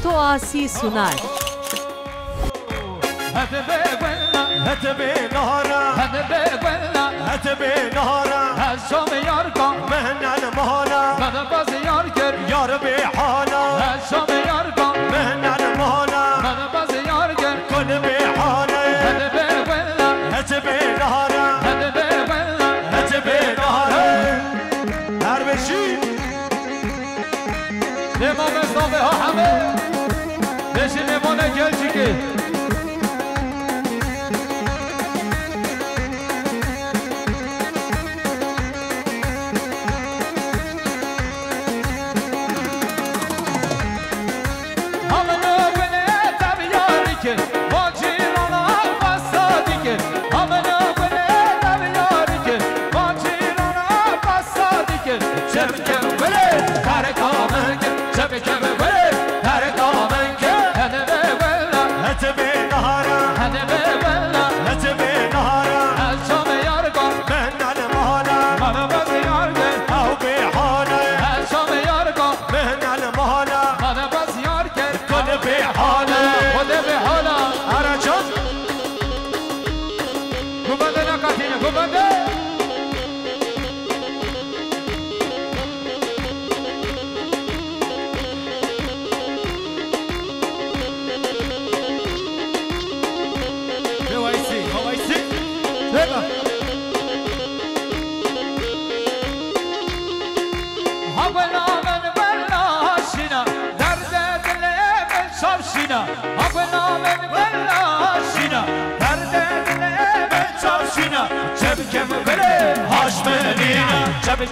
صوت آسی سنر هتبي نهارا هتبي نهارا هشام یار کن مهنا المهلا من باز یار کرد يا ربي حالا هشام یار کن مهنا المهلا من باز یار کرد كل بحالا هتبي نهارا هتبي نهارا هربشي امام اسلام ها همه بشین امانه گل چیکه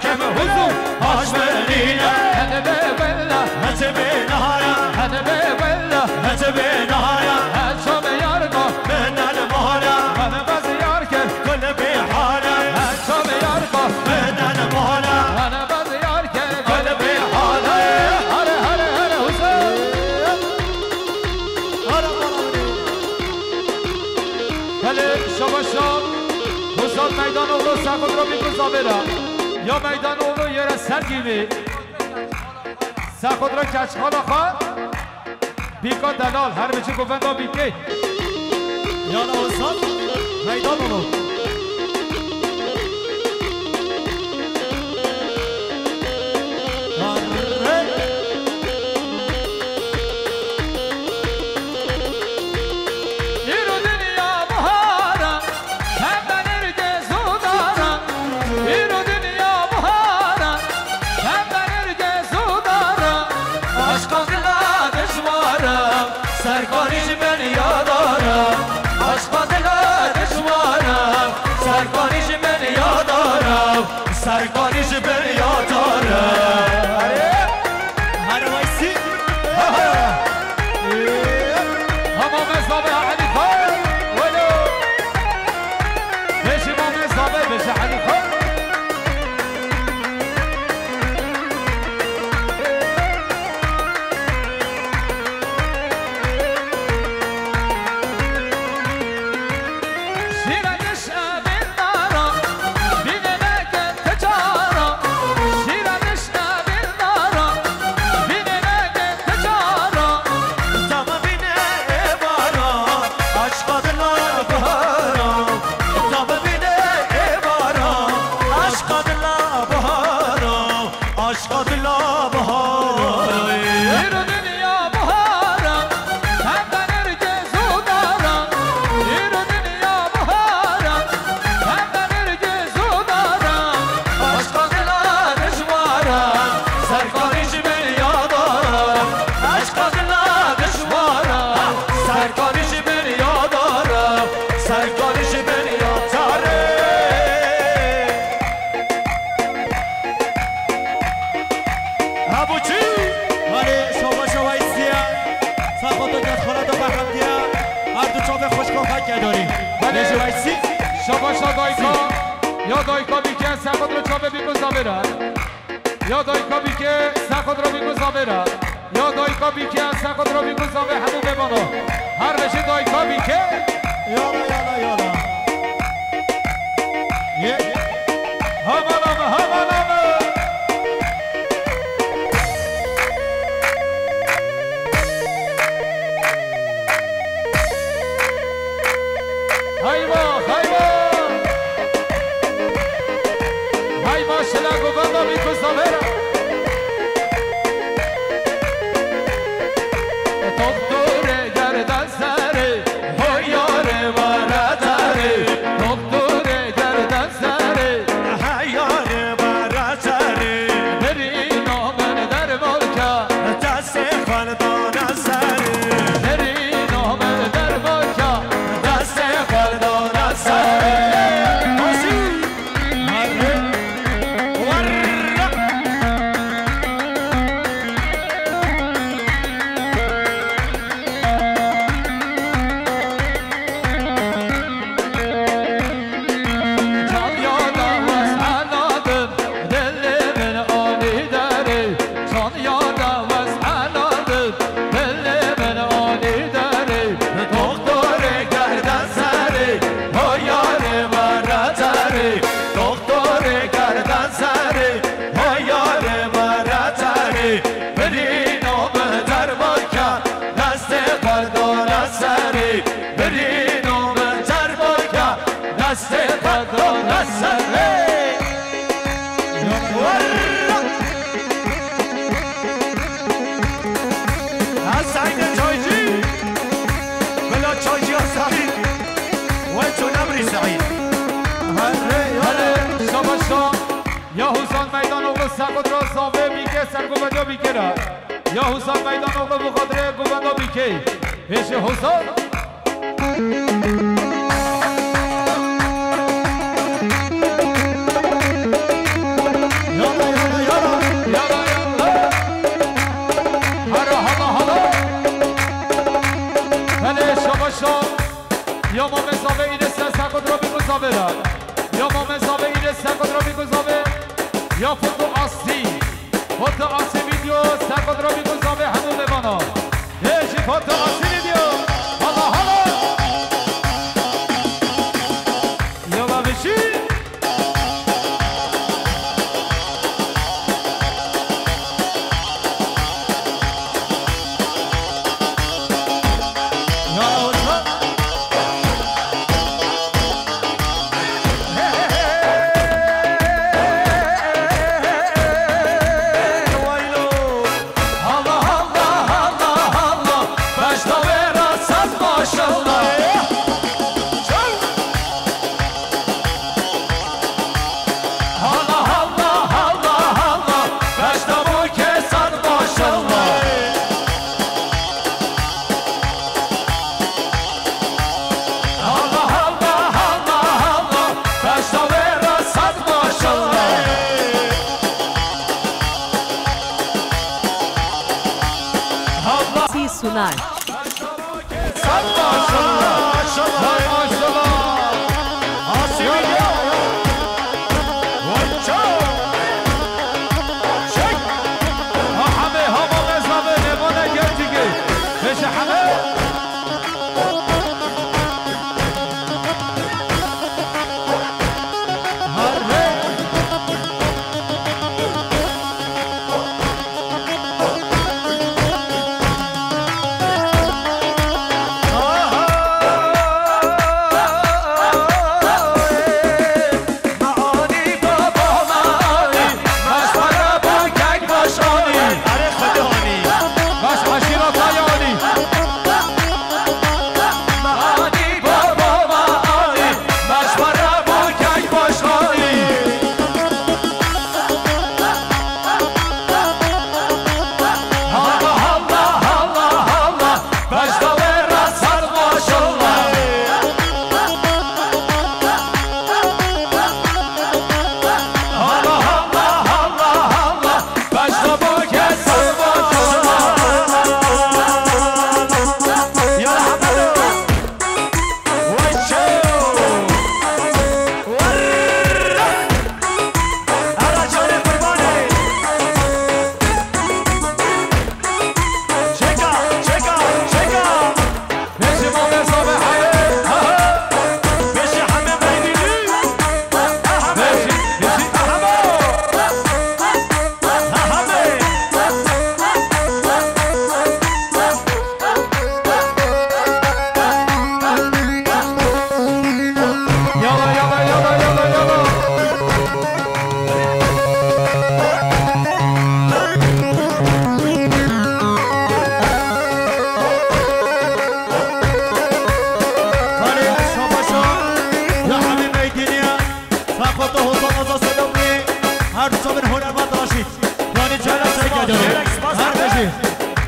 كم هزوم هاش منينا هتبي ولا هتبي نهارا هتبي نهارا هشام یار کن من المهلا من باز یار کرد كل بحالا هشام یار کن من المهلا من باز یار کرد كل بحالا هره حسین بله شما حسین میدان اولو سخت رو میگذا برم یا میدان اولو یه را سرگیمی سخت را کچخالا خواه بیکا دلال هر بچه گفنده بیکی يلا وصل ميدان ولو سرکاریش بر یادارم هر وایسی همه مصابه علی خان ولو بشه ما مصابه بشه علی خان شباشا دایکا یا دایکا بیکه سخت رو چابه بیگوزا برن یا دایکا بیکه سخت رو بیگوزا برن یا دایکا بیکه سخت رو بیگوزا به همون بمانو هر بشه دایکا بیکه یالا یا حسین میدان اغل سقط را زاوه بیکه سرگوبنده بیکه را یا حسین میدان اغل بخاطره گوبنده بیکه پیش حسین یا ما مزاوه این سقط را بیگو زاوه را یا ما مزاوه این سقط را بیگو زاوه یا فوتو آسی ویدیو سقط را بیگو زاوه همون ببانا یشی فوتو آسی ویدیو حالا یا با بشی sunar.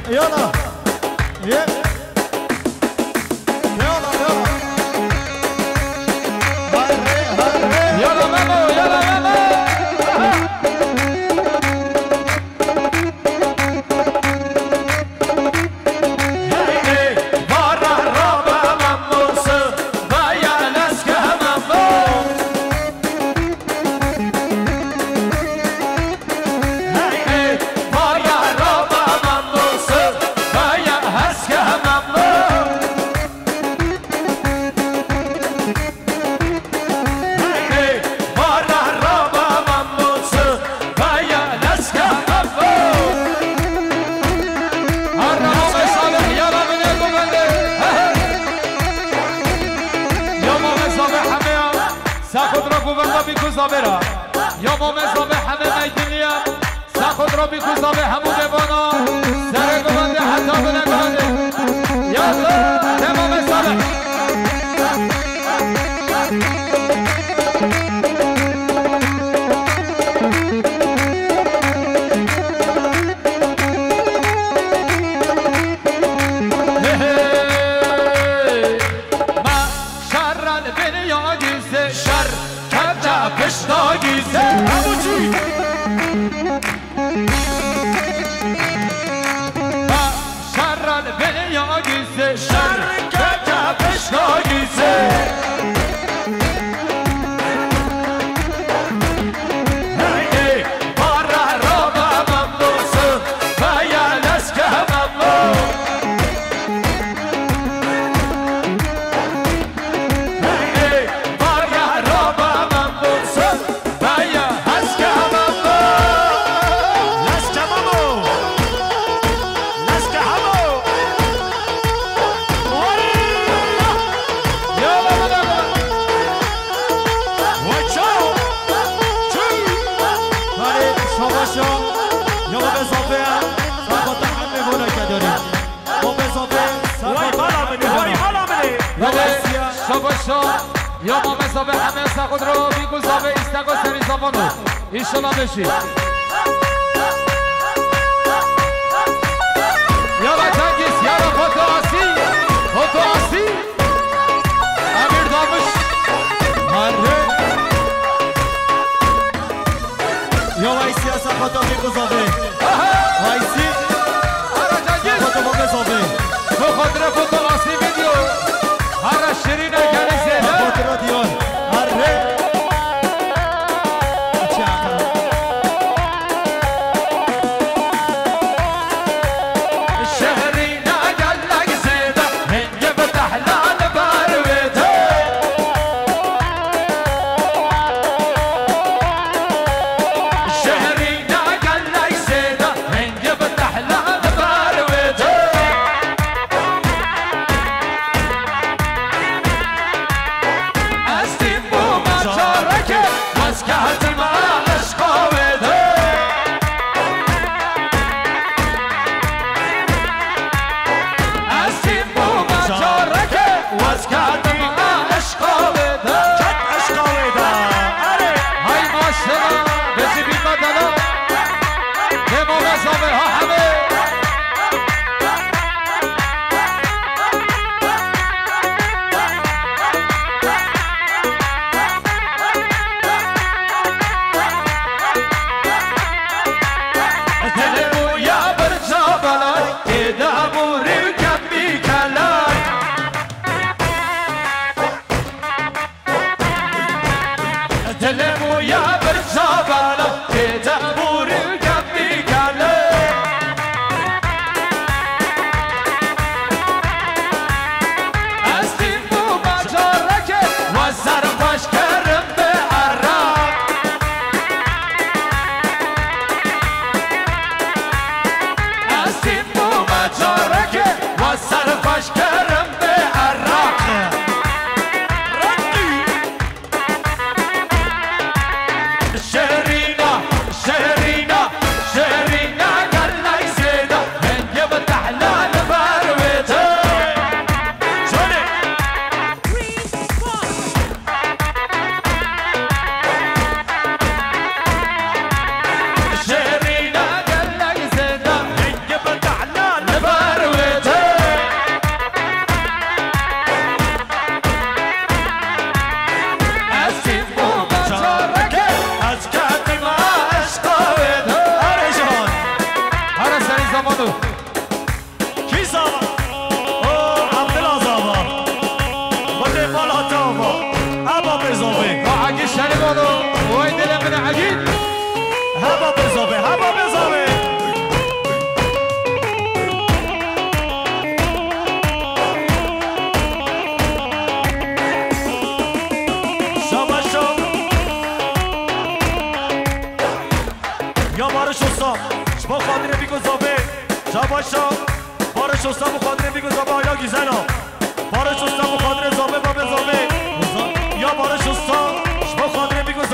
Yalla. Yeah. Yeah. زابرا یا ما مزابه همه میدونیم سخود را بیکو زابه همو ببانا سر گوانده حتی بنگانده یالا تمام زابه پشتاگیزه همو چی؟ شرن بنیاگیزه شر که پشتاگیزه هی باره را به ممنوسه و یا لسکه ممنون یا ما مزابه همه سخود رو بیگو زابه ایستگاه سری زبانو ایشالا بشی یا بچنگیز یا را خودو آسی امیر دامش هره یا ویسی از سخوتا بیگو زابه ویسی سخوتا با مزابه تو خاطر خودو آسی ویدیو هر شیرین اگره زیده خاطر دیان هره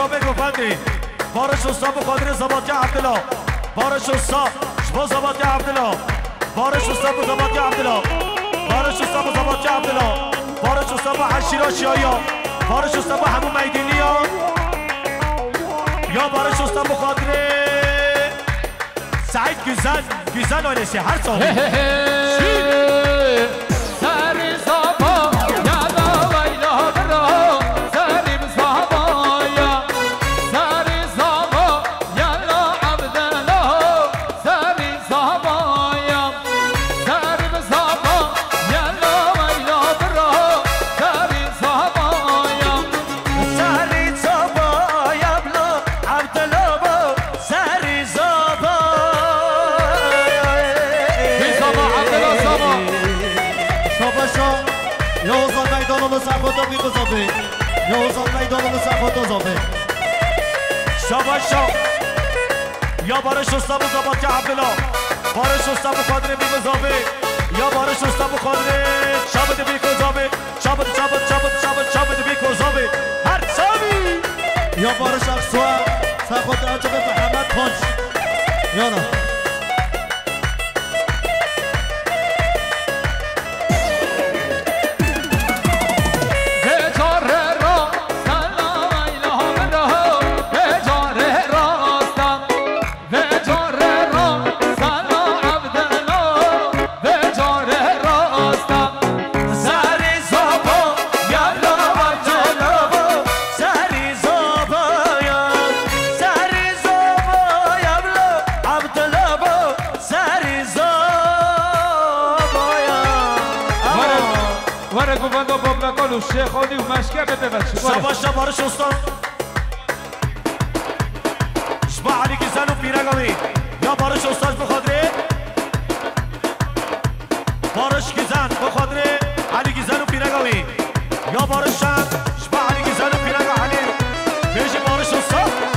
زابه گفندی بارش استاد بخاطر زبادی عبدالله بارش استاد شما زبادی عبدالله بارش استاد زبادی عبدالله بارش استاد زبادی عبدالله بارش استاد حشیرا شیایا بارش استاد همون میدینی یا بارش استاد بخاطر سعید گیزن آیلسی هر سال شاباشا یا بارش استاد زبادی عبدالله بارش استاد بخاطر بیگزابه یا بارش استاد بخاطر شابد بیگزابه شابد بیگزابه هر سامی یا بارش اخسوه سخوت عجب محمد پانچ یا نه شیخانی و مشکه ببخشید شباشا بارش استان شبا علی گیزن و پیرگاوی یا بارش استاد بخاطره بارش گیزن بخاطره علی گیزن و پیرگاوی یا بارش شبا علی گیزن و پیرگاوی علی بیشی بارش استاد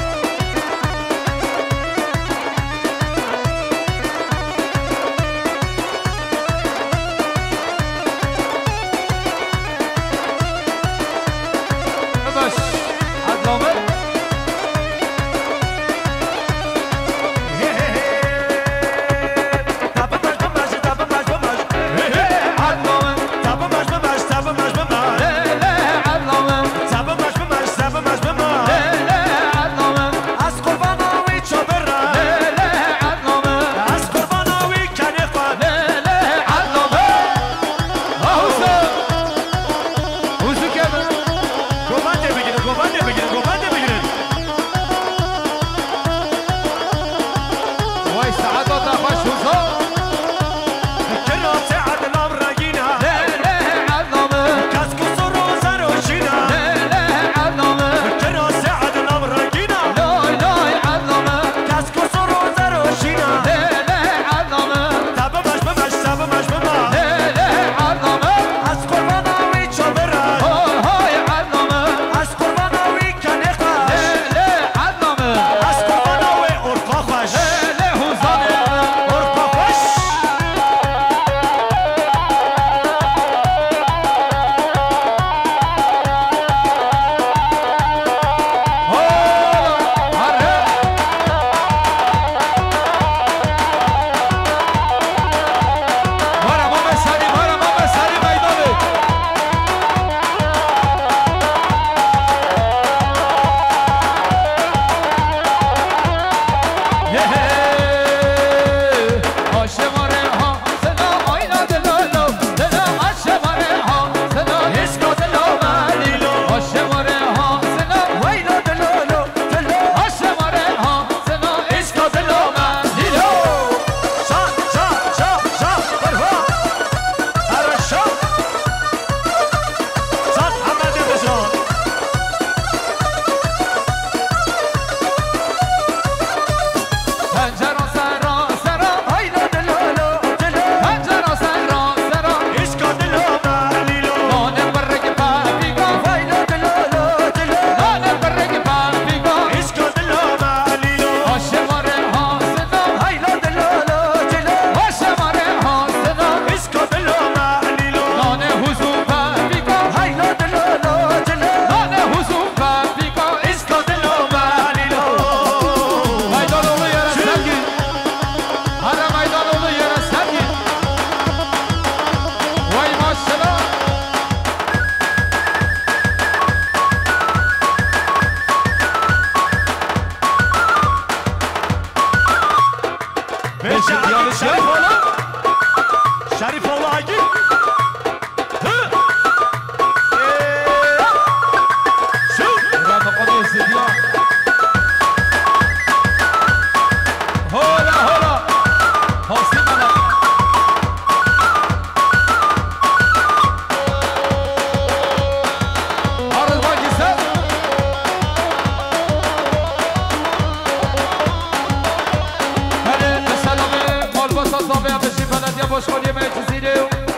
بشی بلدیه باشخالی ما جزیره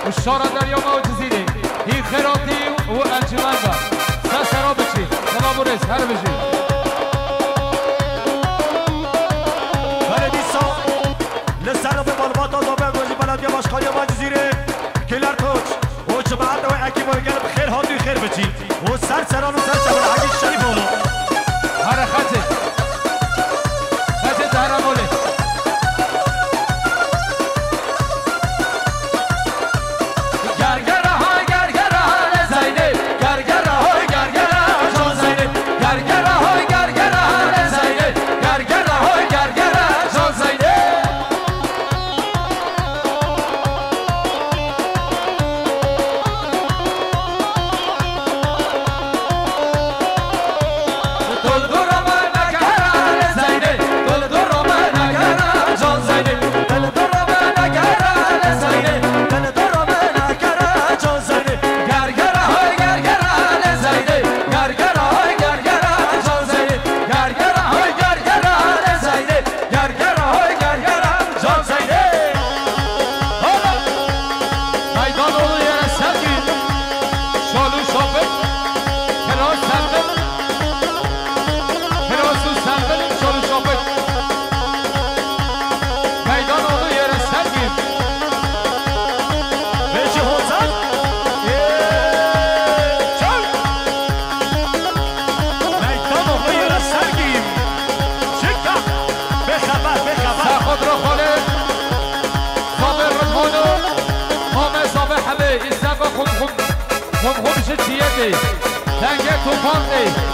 و شارع دریا ما جزیره این خیراتی و انجمنده سرا بچی سلام و رس هر بشی بلدیسا لسر به بالبات آزابه گوزی بلدیه باشخالی ما جزیره کلر کوچ و جماعت و اکی ما گل بخیر هاتوی خیر بچی و سران و چبر حقی شریف اولو هر خطه دهرم اولی تنگه توفان دی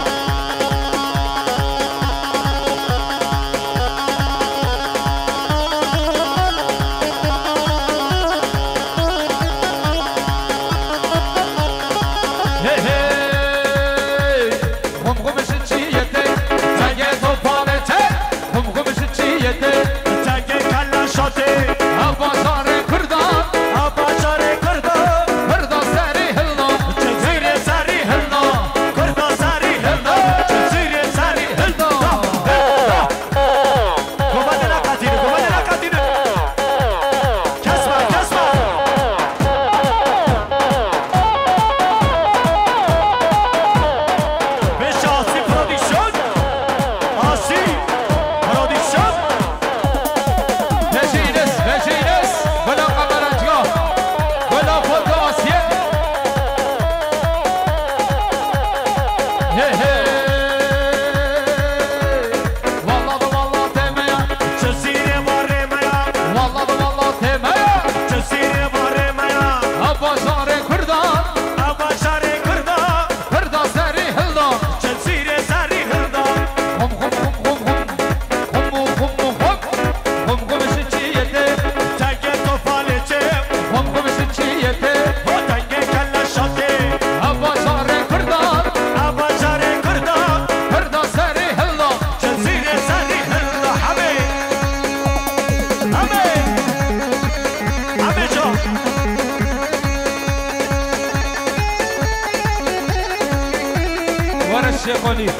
شیخالی عزیز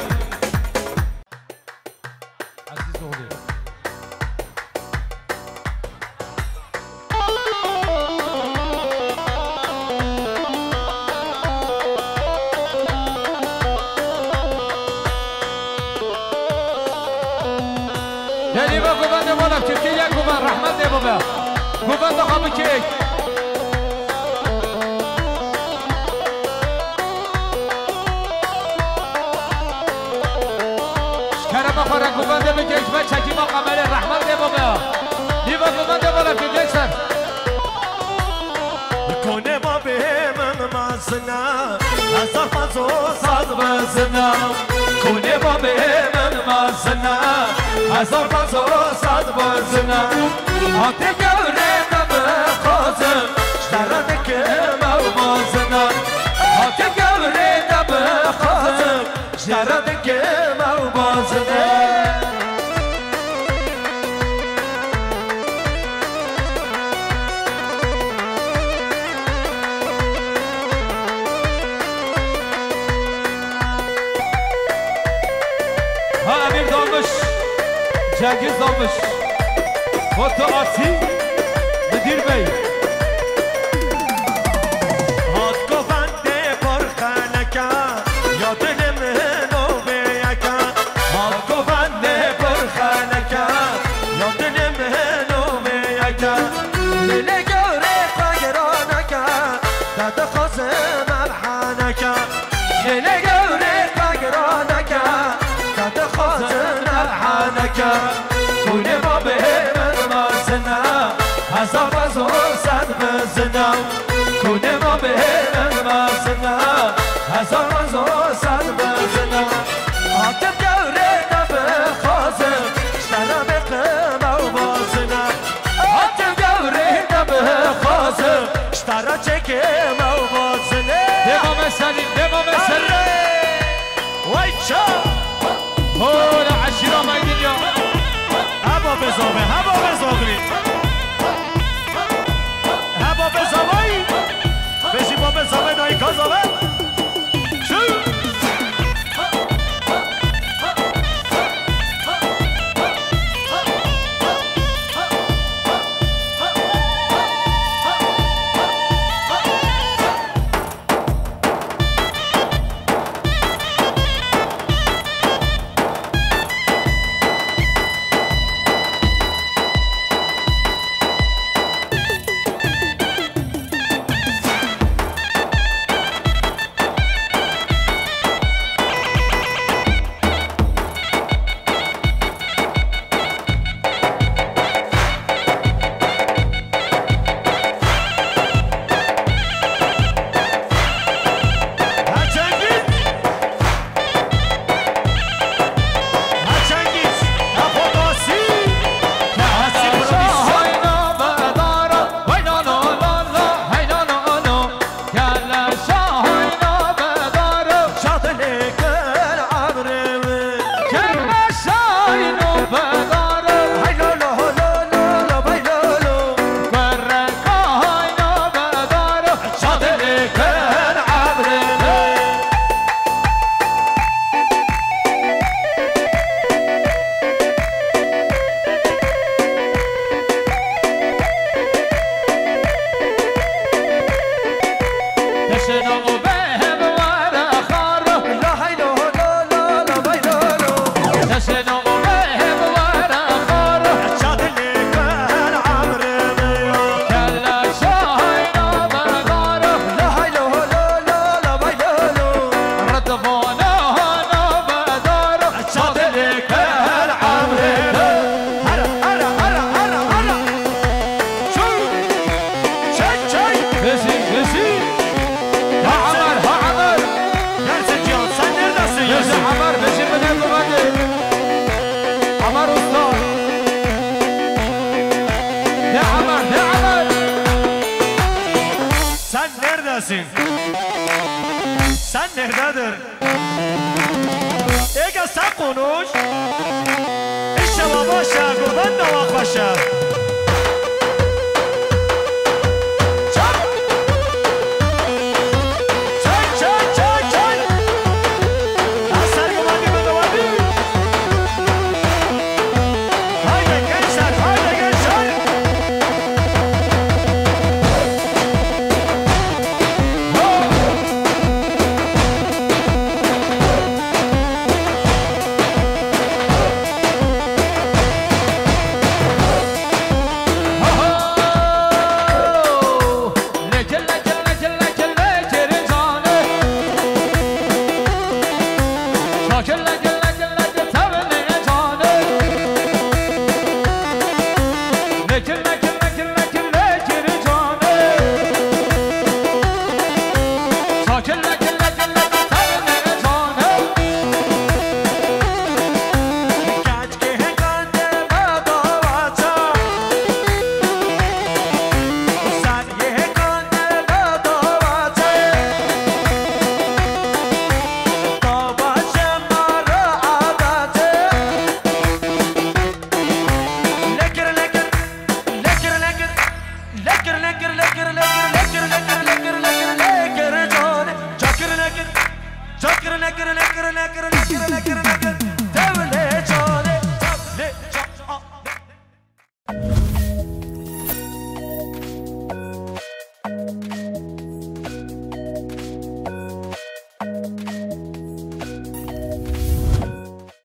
اولی یعنی با گوبنده بالا ترکیه یک گوبن رحمت ده بابا گوبنده خواب کیک بخوره گوبنده بکش و چکی ما قمر رحمت ده بابا دیوا گوبنده بالا که جکسن کنه ما به من مزنه هزار فضو ساز بزنه کنه ما به من مزنه هزار فضو ساز بزنه آتی گوره نم خوزم شترده که مو مازنه آتی گوره نم خوزم شترده که مو مازنه جنگیز دامش با تو آسی بدیر بزنا کنه ما بهرم مزنا هزار هزار صد بزنا آتم دوره نبخوازم شتنا بقم و بازنا آتم دوره نبخوازم شتنا چکم و بازنا دمام سلیم دمام سلیم وای چا هولا عشیرا مایدین یا هوا بزاوه هوا بزاوی هوا بزاوی بشی با بزاوه نایی کازاوه Sen nerededir? Ege sen konuş. İşte başa, kurban da vak başa. Lekker, lekker, lekker, lekker, lekker, lekker, lekker.